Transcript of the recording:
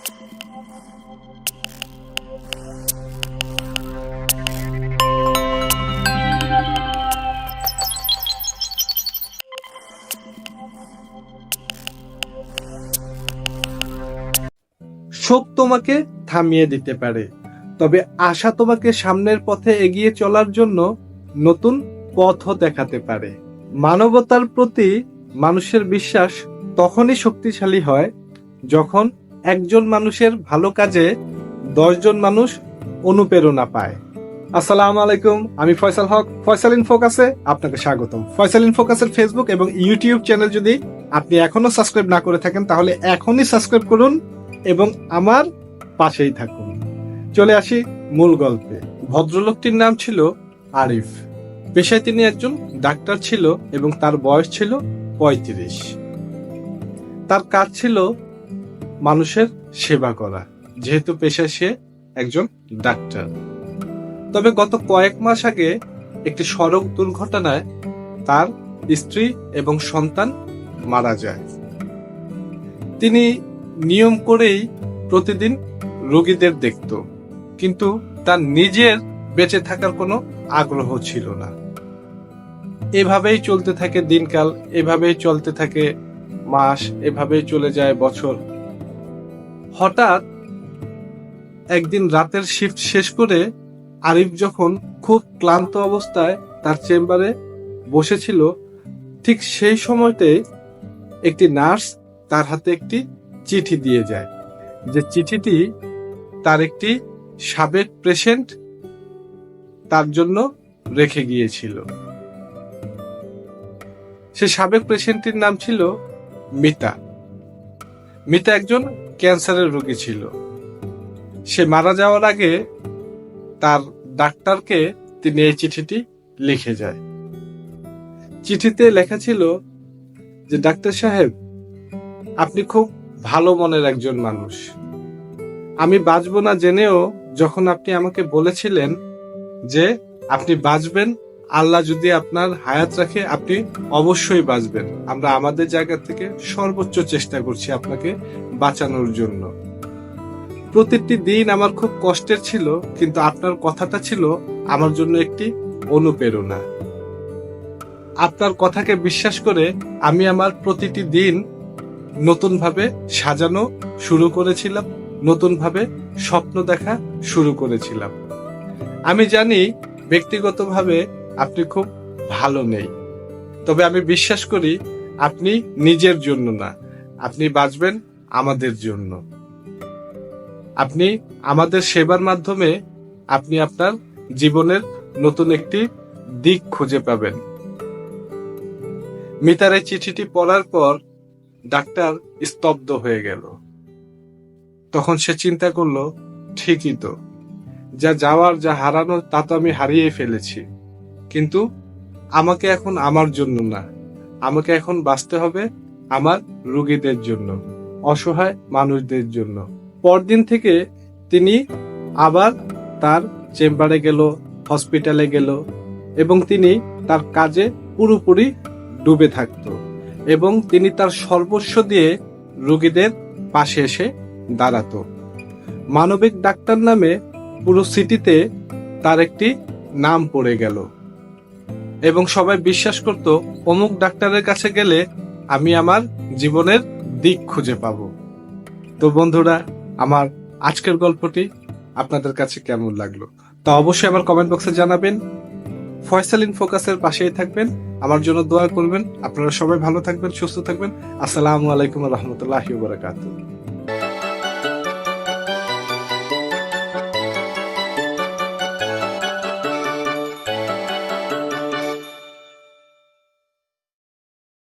শোক তোমাকে থামিয়ে দিতে পারে, তবে আশা তোমাকে সামনের পথে এগিয়ে চলার জন্য নতুন পথও দেখাতে পারে। মানবতার প্রতি মানুষের বিশ্বাস তখনই শক্তিশালী হয় যখন একজন মানুষের ভালো কাজে 10 জন মানুষ অনুপ্রেরণা পায়। আসসালামু আলাইকুম, আমি ফয়সাল হক। ফয়সাল ইন ফোকাসে আপনাকে স্বাগতম। ফয়সাল ইন ফোকাসের ফেসবুক এবং ইউটিউব চ্যানেল যদি আপনি এখনো সাবস্ক্রাইব না করে থাকেন তাহলে এখনই সাবস্ক্রাইব করুন এবং আমার পাশেই থাকুন। চলে আসি মূল গল্পে। ভদ্রলোকটির নাম ছিল আরিফ। পেশায় তিনি একজন ডাক্তার ছিল এবং তার বয়স ছিল 35। তার কাজ ছিল মানুষের সেবা করা, যেহেতু পেশায় সে একজন ডাক্তার। তবে গত কয়েক মাস আগে একটি সড়ক দুর্ঘটনায় তার স্ত্রী এবং সন্তান মারা যায়। তিনি নিয়ম করেই প্রতিদিন রোগীদের দেখত, কিন্তু তার নিজের বেঁচে থাকার কোনো আগ্রহ ছিল না। এভাবেই চলতে থাকে দিনকাল, এভাবেই চলতে থাকে মাস, এভাবেই চলে যায় বছর। হঠাৎ একদিন রাতের শিফট শেষ করে আরিফ যখন খুব ক্লান্ত অবস্থায় তার চেম্বারে বসেছিল, ঠিক সেই সময়তে একটি নার্স তার হাতে একটি চিঠি দিয়ে যায়, যে চিঠিটি তার একটি সাবেক পেশেন্ট তার জন্য রেখে গিয়েছিল। সে সাবেক পেশেন্টটির নাম ছিল মিতা। মিতা একজন ক্যান্সারের রোগী ছিল। সে মারা যাওয়ার আগে তার ডাক্তারকে তিনি এই চিঠিটি লিখে যায়। চিঠিতে লেখা ছিল যে, ডাক্তার সাহেব, আপনি খুব ভালো মনের একজন মানুষ। আমি বাঁচবো না জেনেও যখন আপনি আমাকে বলেছিলেন যে আপনি বাঁচবেন, আল্লাহ যদি আপনার হায়াত রাখে আপনি অবশ্যই বাঁচবেন, আমরা আমাদের জায়গা থেকে সর্বোচ্চ চেষ্টা করছি আপনাকে বাঁচানোর জন্য। প্রতিটি দিন আমার খুব কষ্টের ছিল, কিন্তু আপনার কথাটা ছিল আমার জন্য একটি অনুপ্রেরণা। আপনার কথাকে বিশ্বাস করে আমি আমার প্রতিটি দিন নতুনভাবে সাজানো শুরু করেছিলাম, নতুনভাবে স্বপ্ন দেখা শুরু করেছিলাম। আমি জানি ব্যক্তিগতভাবে আপনি খুব ভালো নেই, তবে আমি বিশ্বাস করি আপনি নিজের জন্য না, আপনি বাঁচবেন আমাদের জন্য। আপনি আমাদের সেবার মাধ্যমে আপনি আপনার জীবনের নতুন একটি দিক খুঁজে পাবেন। মিতার এই চিঠিটি পড়ার পর ডাক্তার স্তব্ধ হয়ে গেল। তখন সে চিন্তা করলো, ঠিকই তো, যা যাওয়ার, যা হারানোর তা তো আমি হারিয়ে ফেলেছি, কিন্তু আমাকে এখন আমার জন্য না, আমাকে এখন বাঁচতে হবে আমার রোগীদের জন্য, অসহায় মানুষদের জন্য। পরদিন থেকে তিনি আবার তার চেম্বারে গেল, হসপিটালে গেল এবং তিনি তার কাজে পুরোপুরি ডুবে থাকত এবং তিনি তার সর্বস্ব দিয়ে রোগীদের পাশে এসে দাঁড়াতো। মানবিক ডাক্তার নামে পুরো সিটিতে তার একটি নাম পড়ে গেল এবং সবাই বিশ্বাস করত, অমুক ডাক্তারের কাছে গেলে আমি আমার জীবনের দিক খুঁজে পাব। তো বন্ধুরা, আমার আজকের গল্পটি আপনাদের কাছে কেমন লাগলো তা অবশ্যই আমার কমেন্ট বক্সে জানাবেন। ফয়সাল ইন ফোকাসের পাশেই থাকবেন, আমার জন্য দোয়া করবেন। আপনারা সবাই ভালো থাকবেন, সুস্থ থাকবেন। আসসালামু আলাইকুম ওয়া রাহমাতুল্লাহি ওয়া বারাকাতুহু।